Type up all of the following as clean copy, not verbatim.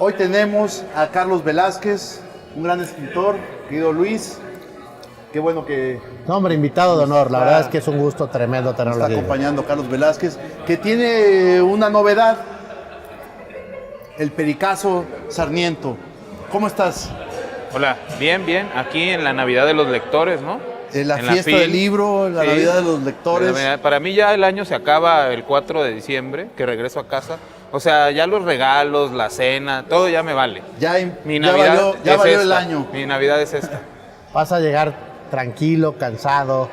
Hoy tenemos a Carlos Velázquez, un gran escritor, querido Luis. Qué bueno que... No, hombre, invitado de honor. La verdad es que es un gusto tremendo tenerlo está aquí. acompañando a Carlos Velázquez, que tiene una novedad, el Pericazo Sarniento. ¿Cómo estás? Hola, bien, bien. Aquí en la Navidad de los lectores, ¿no? La en fiesta del libro, la Navidad de los lectores. Para mí ya el año se acaba el 4 de diciembre, que regreso a casa. O sea, ya los regalos, la cena, todo ya me vale. Mi Navidad ya valió es el esta. año. Mi Navidad es esta. Vas a llegar tranquilo, cansado.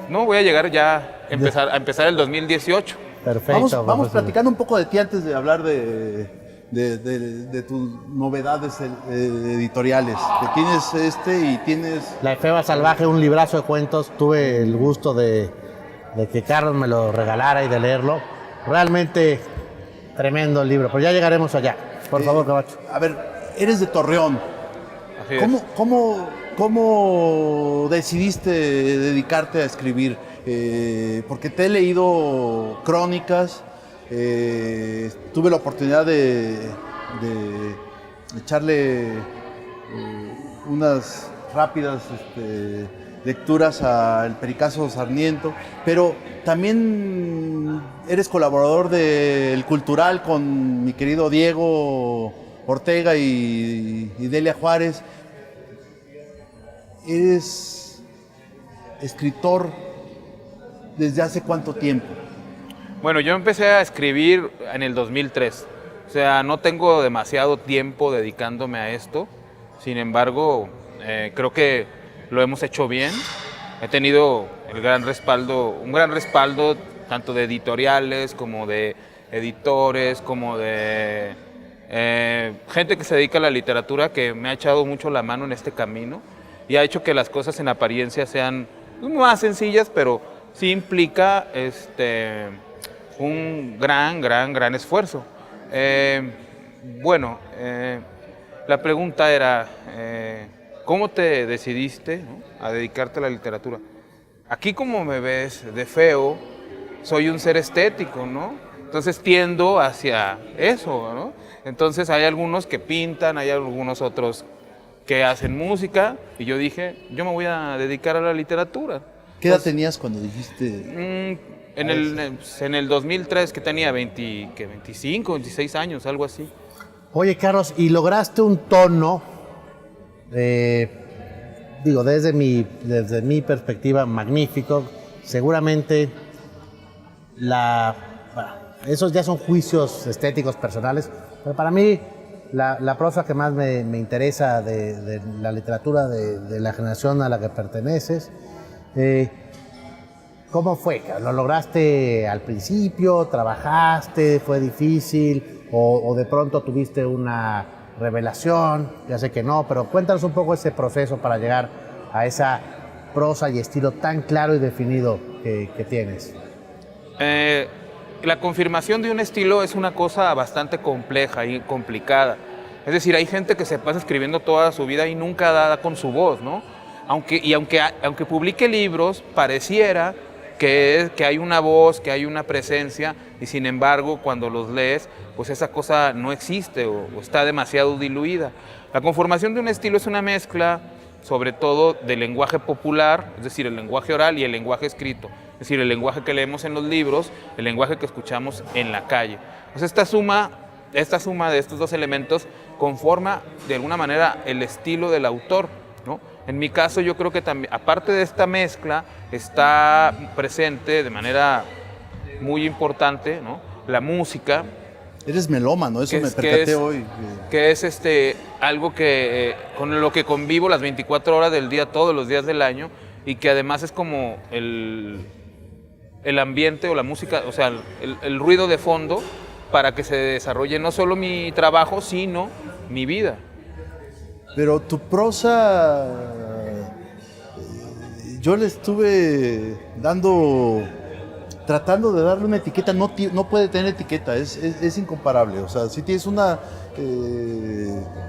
No, voy a llegar ya a empezar el 2018. Perfecto. Vamos platicando un poco de ti antes de hablar de tus novedades editoriales. Que tienes y tienes... La Efeba Salvaje, un librazo de cuentos. Tuve el gusto de que Carlos me lo regalara y de leerlo. Realmente tremendo el libro, pero ya llegaremos allá. Por favor, Cabacho. A ver, eres de Torreón. Así es. ¿Cómo decidiste dedicarte a escribir? Porque te he leído crónicas, tuve la oportunidad de echarle unas rápidas lecturas al Pericazo Sarniento, pero también eres colaborador del Cultural con mi querido Diego Ortega y Delia Juárez. ¿Eres escritor desde hace cuánto tiempo? Bueno, yo empecé a escribir en el 2003. O sea, no tengo demasiado tiempo dedicándome a esto. Sin embargo, creo que lo hemos hecho bien. He tenido un gran respaldo tanto de editoriales como de editores, como de gente que se dedica a la literatura, que me ha echado mucho la mano en este camino y ha hecho que las cosas en apariencia sean más sencillas, pero sí implica un gran esfuerzo. La pregunta era, ¿cómo te decidiste, ¿no?, a dedicarte a la literatura? Aquí, como me ves de feo, soy un ser estético, ¿no? Entonces tiendo hacia eso, ¿no? Entonces hay algunos que pintan, hay algunos otros que hacen música, y yo dije, yo me voy a dedicar a la literatura. ¿Qué edad tenías cuando dijiste? En el 2003, que tenía 25, 26 años, algo así. Oye, Carlos, y lograste un tono, desde mi perspectiva, magnífico. Seguramente esos ya son juicios estéticos personales, pero para mí la prosa que más me interesa de la literatura de la generación a la que perteneces, ¿cómo fue? ¿Lo lograste al principio? ¿Trabajaste? ¿Fue difícil? ¿O de pronto tuviste una revelación? Ya sé que no, pero cuéntanos un poco ese proceso para llegar a esa prosa y estilo tan claro y definido que tienes. La confirmación de un estilo es una cosa bastante compleja y complicada. Es decir, hay gente que se pasa escribiendo toda su vida y nunca da con su voz, ¿no? Aunque publique libros, pareciera que hay una voz, que hay una presencia, y sin embargo, cuando los lees, pues esa cosa no existe o está demasiado diluida. La conformación de un estilo es una mezcla, sobre todo, del lenguaje popular, es decir, el lenguaje oral y el lenguaje escrito. Es decir, el lenguaje que leemos en los libros, el lenguaje que escuchamos en la calle. Pues esta suma de estos dos elementos conforma, de alguna manera, el estilo del autor, ¿no? En mi caso, yo creo que también, aparte de esta mezcla, está presente de manera muy importante, ¿no?, la música. Eres melómano, eso me percaté hoy. Que es algo que con lo que convivo las 24 horas del día, todos los días del año, y que además es como el ambiente o la música, o sea, el ruido de fondo para que se desarrolle no solo mi trabajo, sino mi vida. Pero tu prosa, yo le estuve tratando de darle una etiqueta, no puede tener etiqueta, es incomparable. O sea, si tienes una...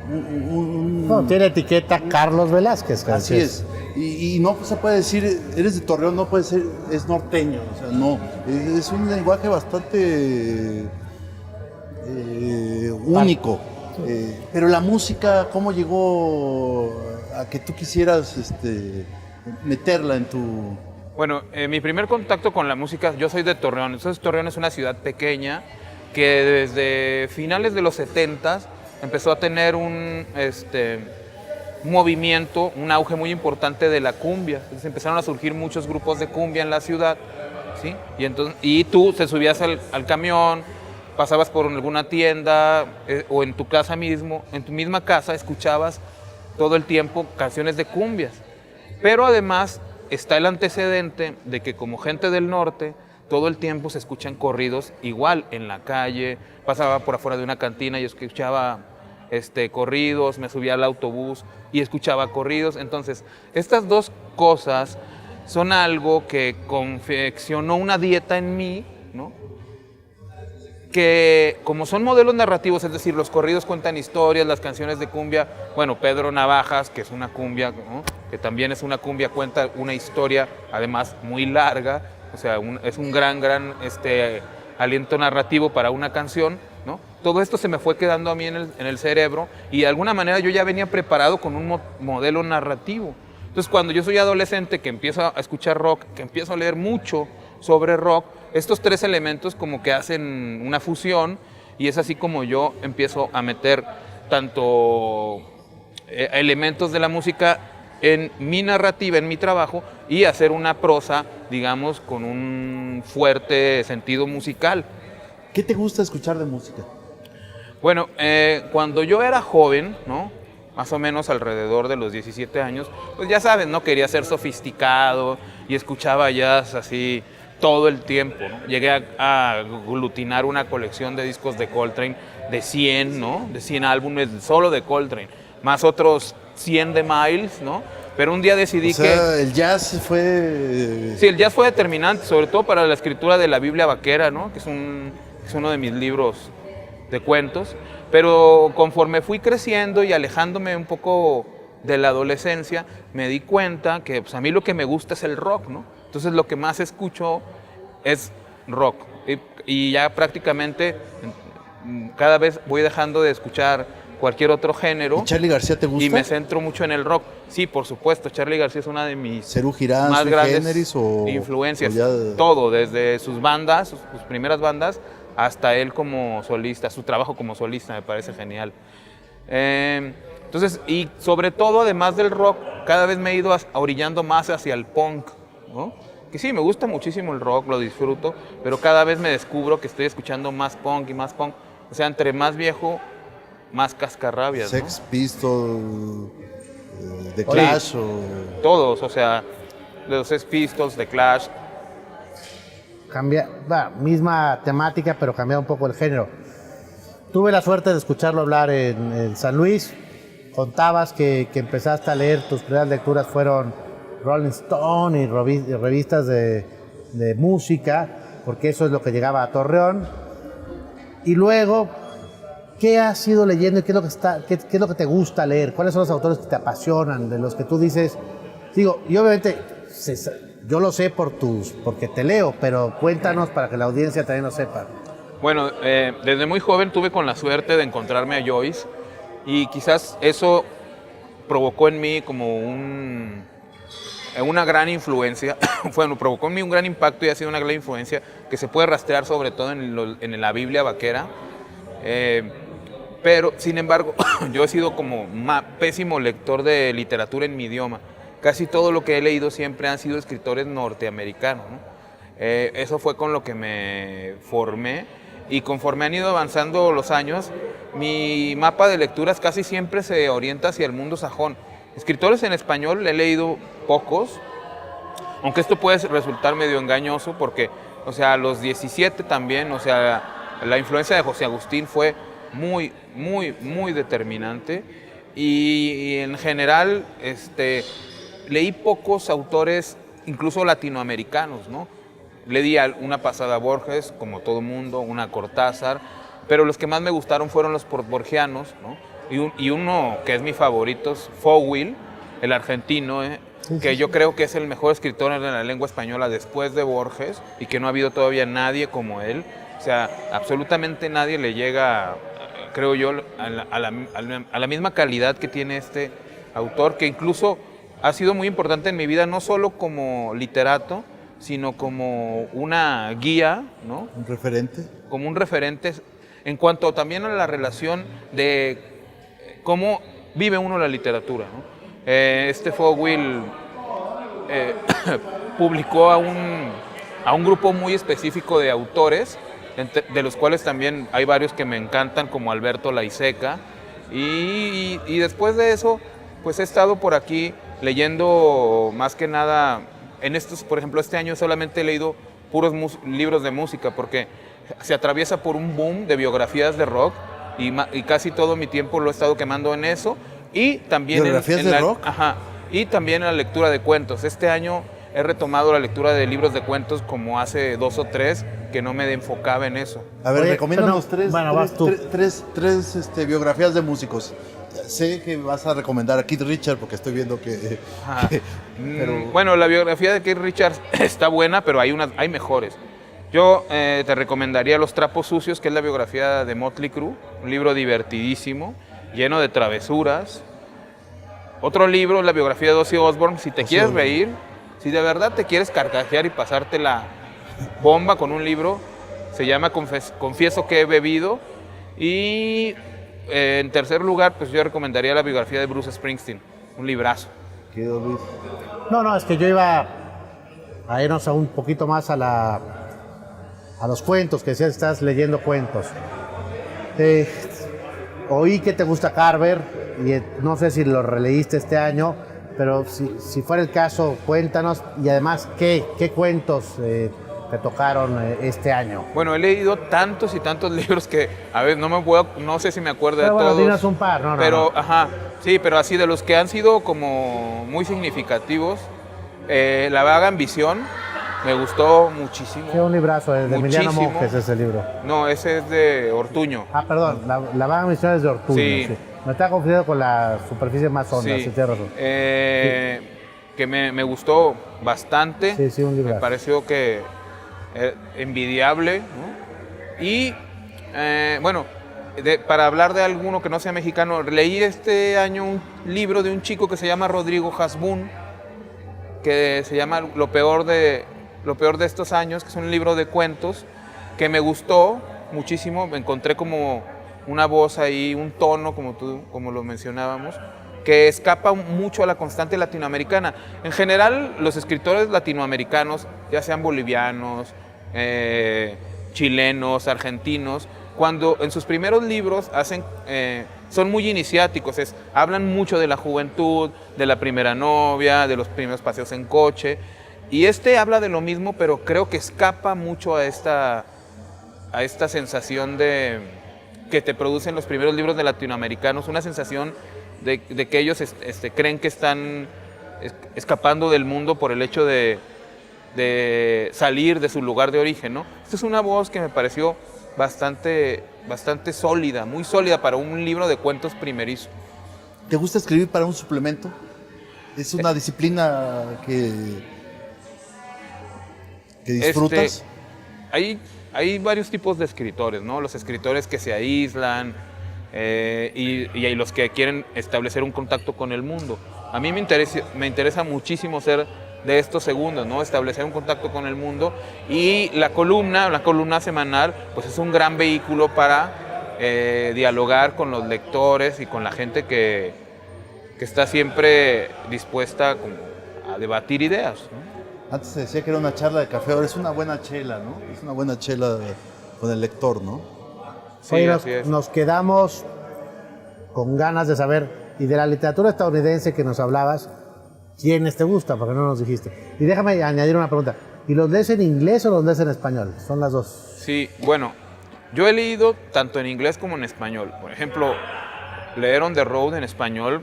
No, tiene etiqueta Carlos Velázquez. Así es. Y no se puede decir, eres de Torreón, no puede ser, es norteño. O sea, no. Es un lenguaje bastante único. Pero la música, ¿cómo llegó a que tú quisieras meterla en tu...? Bueno, mi primer contacto con la música, yo soy de Torreón, entonces Torreón es una ciudad pequeña que desde finales de los 70s empezó a tener un movimiento, un auge muy importante de la cumbia. Entonces empezaron a surgir muchos grupos de cumbia en la ciudad, ¿sí? Y tú te subías al camión, pasabas por alguna tienda o en tu casa mismo, en tu misma casa escuchabas todo el tiempo canciones de cumbias. Pero además está el antecedente de que como gente del norte, todo el tiempo se escuchan corridos igual en la calle. Pasaba por afuera de una cantina y escuchaba corridos, me subía al autobús y escuchaba corridos. Entonces, estas dos cosas son algo que confeccionó una dieta en mí, ¿no? Que como son modelos narrativos, es decir, los corridos cuentan historias, las canciones de cumbia, bueno, Pedro Navajas, que es una cumbia, ¿no? Que también es una cumbia, cuenta una historia, además muy larga, o sea, es un gran aliento narrativo para una canción, ¿no? Todo esto se me fue quedando a mí en el cerebro y de alguna manera yo ya venía preparado con un modelo narrativo. Entonces, cuando yo soy adolescente, que empiezo a escuchar rock, que empiezo a leer mucho sobre rock, estos tres elementos como que hacen una fusión y es así como yo empiezo a meter tanto elementos de la música en mi narrativa, en mi trabajo y hacer una prosa, digamos, con un fuerte sentido musical. ¿Qué te gusta escuchar de música? Bueno, cuando yo era joven, ¿no? Más o menos alrededor de los 17 años, pues ya sabes, ¿no? Quería ser sofisticado y escuchaba jazz así todo el tiempo, ¿no? Llegué a aglutinar una colección de discos de Coltrane de 100, ¿no? De 100 álbumes solo de Coltrane, más otros 100 de Miles, ¿no? Pero un día decidí que... el jazz fue... Sí, el jazz fue determinante, sobre todo para la escritura de la Biblia Vaquera, ¿no? Que es uno de mis libros de cuentos. Pero conforme fui creciendo y alejándome un poco de la adolescencia, me di cuenta que pues, a mí lo que me gusta es el rock, ¿no? Entonces lo que más escucho es rock. Y ya prácticamente cada vez voy dejando de escuchar cualquier otro género. ¿Y Charly García te gusta? Y me centro mucho en el rock. Sí, por supuesto, Charly García es una de mis Serú Girán, más grandes Generis, influencias. o Todo, desde sus bandas, sus primeras bandas, hasta él como solista, su trabajo como solista me parece genial. Entonces, y sobre todo, además del rock, cada vez me he ido orillando más hacia el punk, ¿no? Que sí, me gusta muchísimo el rock, lo disfruto, pero cada vez me descubro que estoy escuchando más punk y más punk. O sea, entre más viejo, más cascarrabias, Sex ¿no? Pistols, The Clash Sí, o... todos, o sea, los Sex Pistols, The Clash. Misma temática, pero cambia un poco el género. Tuve la suerte de escucharlo hablar en San Luis. Contabas que empezaste a leer, tus primeras lecturas fueron Rolling Stone y revistas de música, porque eso es lo que llegaba a Torreón. Y luego, ¿qué has ido leyendo y qué es lo que te gusta leer? ¿Cuáles son los autores que te apasionan, de los que tú dices? Digo, y obviamente yo lo sé porque te leo, pero cuéntanos para que la audiencia también lo sepa. Bueno, desde muy joven tuve con la suerte de encontrarme a Joyce y quizás eso provocó en mí como una gran influencia, bueno, provocó en mí un gran impacto y ha sido una gran influencia que se puede rastrear sobre todo en la Biblia Vaquera. Pero, sin embargo, yo he sido como pésimo lector de literatura en mi idioma. Casi todo lo que he leído siempre han sido escritores norteamericanos, ¿no? Eso fue con lo que me formé y conforme han ido avanzando los años, mi mapa de lecturas casi siempre se orienta hacia el mundo sajón. Escritores en español he leído pocos, aunque esto puede resultar medio engañoso porque, o sea, a los 17 también, o sea, la influencia de José Agustín fue muy, muy, muy determinante y en general, leí pocos autores, incluso latinoamericanos, ¿no? Le di una pasada a Borges, como todo mundo, una a Cortázar, pero los que más me gustaron fueron los borgianos, ¿no? Y uno que es mi favorito es Fouil, el argentino, que yo creo que es el mejor escritor en la lengua española después de Borges y que no ha habido todavía nadie como él. O sea, absolutamente nadie le llega creo yo, a la misma calidad que tiene este autor, que incluso ha sido muy importante en mi vida, no solo como literato, sino como una guía, ¿no? Un referente. Como un referente en cuanto también a la relación de cómo vive uno la literatura, ¿no? Fogwill publicó a un grupo muy específico de autores, de los cuales también hay varios que me encantan, como Alberto Laiseca, y después de eso, pues he estado por aquí leyendo más que nada, por ejemplo, este año solamente he leído puros libros de música, porque se atraviesa por un boom de biografías de rock, y casi todo mi tiempo lo he estado quemando en eso, y también ¿biografías de rock? Ajá, y también en la lectura de cuentos. Este año he retomado la lectura de libros de cuentos como hace 2 o 3, que no me enfocaba en eso. A ver, Oye, recomiéndanos bueno, tres biografías de músicos. Sé que vas a recomendar a Keith Richards porque estoy viendo que... Bueno, la biografía de Keith Richards está buena, pero hay mejores. Yo te recomendaría Los Trapos Sucios, que es la biografía de Motley Crue, un libro divertidísimo, lleno de travesuras. Otro libro, la biografía de Ozzy Osbourne, si te quieres reír, si de verdad te quieres carcajear y pasarte la bomba con un libro, se llama Confieso que he bebido. Y en tercer lugar, pues yo recomendaría la biografía de Bruce Springsteen, un librazo. Querido Luis. No, es que yo iba a irnos a un poquito más a los cuentos, que decías que estás leyendo cuentos. Oí que te gusta Carver, y no sé si lo releíste este año, pero si fuera el caso, cuéntanos, y además, ¿qué cuentos te tocaron este año? Bueno, he leído tantos y tantos libros que, a ver, no sé si me acuerdo Pero de bueno, todos. dinos un par, pero, no. ajá, sí, pero así de los que han sido como muy significativos, La vaga ambición, me gustó muchísimo. Sí, un librazo, de Emiliano Muchísimo. Monjes ese libro. No, ese es de Ortuño. Ah, perdón, la vaga misión es de Ortuño. Sí. Sí. Me estaba confundiendo con la superficie más honda, sí, tienes razón. Que me gustó bastante. Sí, un librazo. Me pareció que envidiable, ¿no? Y bueno, para hablar de alguno que no sea mexicano, leí este año un libro de un chico que se llama Rodrigo Hasbún, que se llama Lo peor de estos años, que es un libro de cuentos que me gustó muchísimo. Me encontré como una voz ahí, un tono, como lo mencionábamos, que escapa mucho a la constante latinoamericana. En general, los escritores latinoamericanos, ya sean bolivianos, chilenos, argentinos, cuando en sus primeros libros son muy iniciáticos, hablan mucho de la juventud, de la primera novia, de los primeros paseos en coche, y habla de lo mismo, pero creo que escapa mucho a esta sensación que te producen los primeros libros de latinoamericanos, una sensación de que ellos creen que están escapando del mundo por el hecho de salir de su lugar de origen, ¿no? Esta es una voz que me pareció bastante sólida, muy sólida para un libro de cuentos primerizo. ¿Te gusta escribir para un suplemento? ¿Es una disciplina que disfrutas? Hay varios tipos de escritores, ¿no? Los escritores que se aíslan y los que quieren establecer un contacto con el mundo. A mí me interesa muchísimo ser de estos segundos, ¿no? Establecer un contacto con el mundo, y la columna semanal, pues es un gran vehículo para dialogar con los lectores y con la gente que está siempre dispuesta a debatir ideas, ¿no? Antes se decía que era una charla de café, ahora es una buena chela, ¿no? Es una buena chela con el lector, ¿no? Sí, Oye, así es. nos quedamos con ganas de saber, y de la literatura estadounidense que nos hablabas, ¿quiénes te gustan? Porque no nos dijiste. Y déjame añadir una pregunta. ¿Y los lees en inglés o los lees en español? Son las dos. Sí, bueno, yo he leído tanto en inglés como en español. Por ejemplo, leer On the Road en español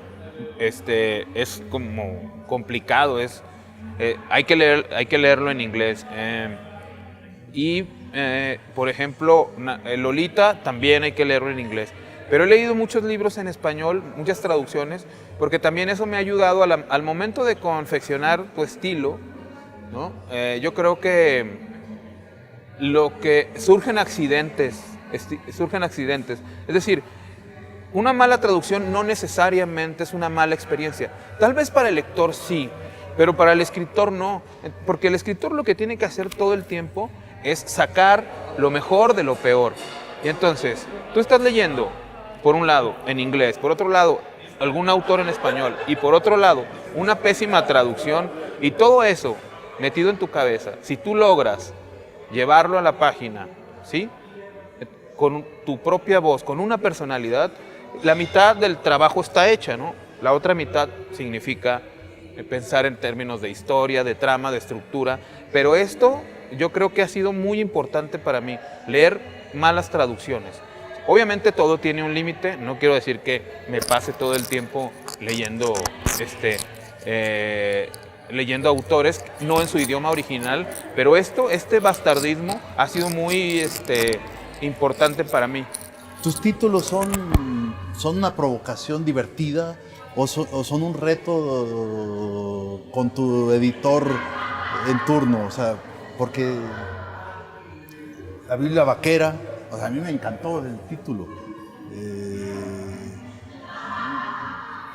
es como complicado, hay que leerlo en inglés. Por ejemplo, Lolita también hay que leerlo en inglés. Pero he leído muchos libros en español, muchas traducciones, porque también eso me ha ayudado al momento de confeccionar tu estilo, ¿no? Yo creo que surgen accidentes surgen accidentes. Es decir, una mala traducción no necesariamente es una mala experiencia. Tal vez para el lector sí, pero para el escritor no. Porque el escritor lo que tiene que hacer todo el tiempo es sacar lo mejor de lo peor. Y entonces, tú estás leyendo, por un lado, en inglés, por otro lado, algún autor en español, y por otro lado, una pésima traducción, y todo eso metido en tu cabeza, si tú logras llevarlo a la página, ¿sí?, con tu propia voz, con una personalidad, la mitad del trabajo está hecha, ¿no? La otra mitad significa pensar en términos de historia, de trama, de estructura, pero esto yo creo que ha sido muy importante para mí, leer malas traducciones. Obviamente todo tiene un límite, no quiero decir que me pase todo el tiempo leyendo, leyendo autores, no en su idioma original, pero este bastardismo ha sido muy importante para mí. ¿Tus títulos son una provocación divertida o son un reto con tu editor en turno? O sea, porque la Biblia Vaquera, o sea, a mí me encantó el título.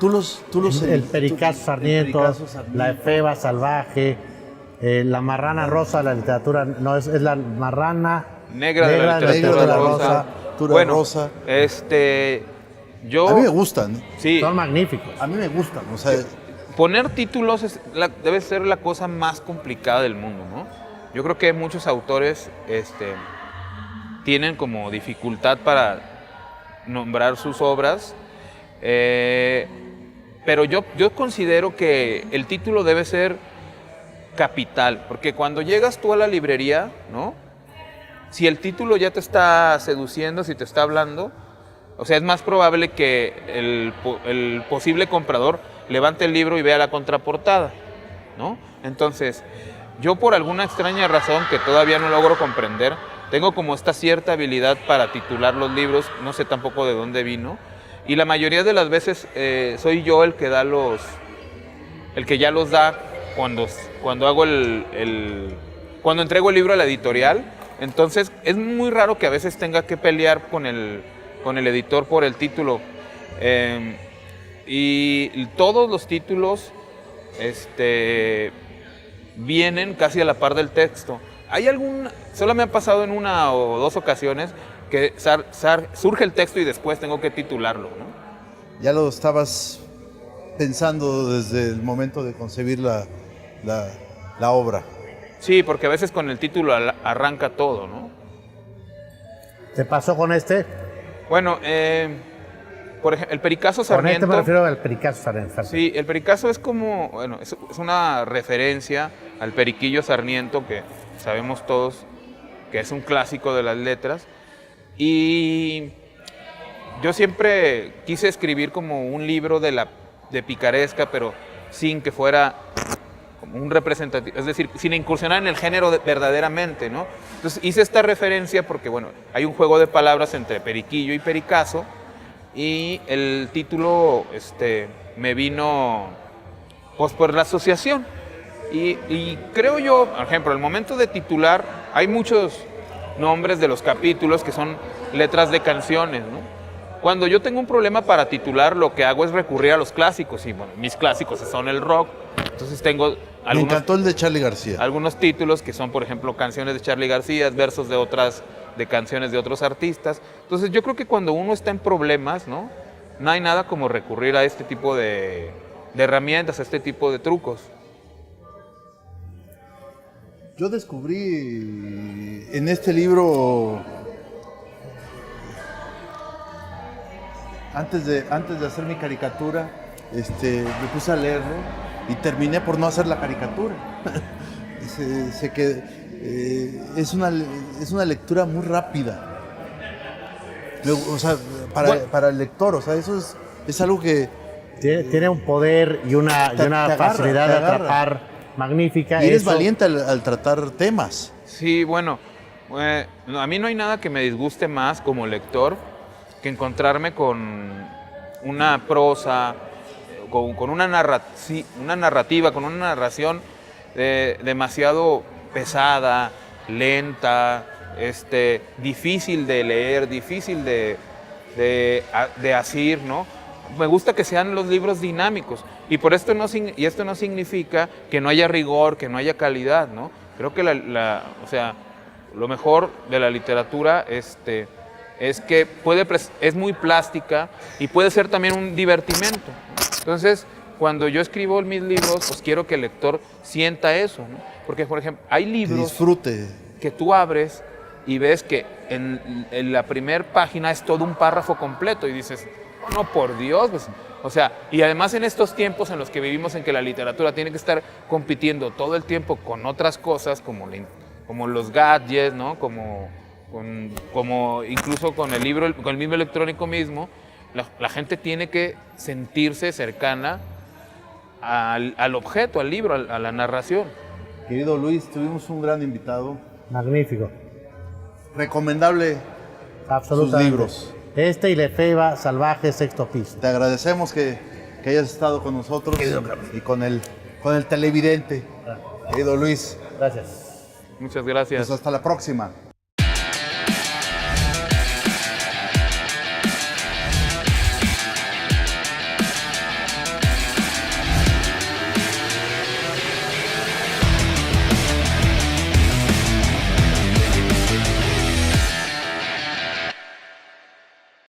El Pericazo Sarmiento, la Efeba Salvaje, la Marrana Rosa de la literatura, no, es la Marrana Negra de la literatura rosa. Bueno, rosa. Yo... A mí me gustan. Sí. Son magníficos. A mí me gustan, o sea... Poner títulos debe ser la cosa más complicada del mundo, ¿no? Yo creo que muchos autores tienen como dificultad para nombrar sus obras, pero yo considero que el título debe ser capital, porque cuando llegas tú a la librería, ¿no?, si el título ya te está seduciendo, si te está hablando, o sea, es más probable que el posible comprador levante el libro y vea la contraportada, ¿no? Entonces, yo por alguna extraña razón que todavía no logro comprender, tengo como esta cierta habilidad para titular los libros, no sé tampoco de dónde vino, y la mayoría de las veces soy yo el que ya los da cuando hago cuando entrego el libro a la editorial. Entonces, es muy raro que a veces tenga que pelear con el editor por el título. Y todos los títulos vienen casi a la par del texto. Solo me ha pasado en una o dos ocasiones que surge el texto y después tengo que titularlo, ¿no? Ya lo estabas pensando desde el momento de concebir la obra. Sí, porque a veces con el título arranca todo, ¿no? ¿Te pasó con este? Bueno, por ejemplo, el Pericazo Sarmiento... Con este me refiero al Pericazo Sarmiento. Sí, el Pericazo es como, bueno, es una referencia al Periquillo Sarmiento, que sabemos todos que es un clásico de las letras. Y yo siempre quise escribir como un libro de picaresca, pero sin que fuera como un representativo, es decir, sin incursionar en el género verdaderamente, ¿no? Entonces hice esta referencia porque, bueno, hay un juego de palabras entre periquillo y pericazo, y el título me vino pues por la asociación. Y creo yo, por ejemplo, al momento de titular, hay muchos nombres de los capítulos que son letras de canciones, ¿no? Cuando yo tengo un problema para titular, lo que hago es recurrir a los clásicos, y bueno, mis clásicos son el rock, entonces tengo me encantó el de Charly García. Algunos títulos que son, por ejemplo, canciones de Charly García, versos de canciones de otros artistas. Entonces yo creo que cuando uno está en problemas, ¿no?, no hay nada como recurrir a este tipo de herramientas, a este tipo de trucos. Yo descubrí en este libro, antes de hacer mi caricatura, me puse a leerlo y terminé por no hacer la caricatura. Es una lectura muy rápida. O sea, para el lector, o sea, eso es algo que... Tiene un poder y una facilidad de atrapar magnífica. Y eres valiente al tratar temas. Sí, bueno, a mí no hay nada que me disguste más como lector que encontrarme con una prosa, con una narrativa, con una narración demasiado pesada, lenta, difícil de leer, difícil de asir, ¿no? Me gusta que sean los libros dinámicos y esto no significa que no haya rigor, que no haya calidad, ¿no? Creo que o sea, lo mejor de la literatura es que es muy plástica y puede ser también un divertimento. Entonces, cuando yo escribo mis libros, pues quiero que el lector sienta eso, ¿no? Porque, por ejemplo, hay Que libros disfrute. que tú abres y ves que en la primera página es todo un párrafo completo y dices, no, por Dios, pues, o sea, y además en estos tiempos en los que vivimos en que la literatura tiene que estar compitiendo todo el tiempo con otras cosas como los gadgets, ¿no? Como incluso con el mismo electrónico mismo, la gente tiene que sentirse cercana al objeto, al libro, a la narración. Querido Luis, tuvimos un gran invitado. Magnífico. Recomendable Absolutamente. sus libros. Este y Lefebvre Salvaje, Sexto Piso. Te agradecemos que hayas estado con nosotros y con el televidente. Querido Luis, Gracias. Muchas gracias. pues hasta la próxima.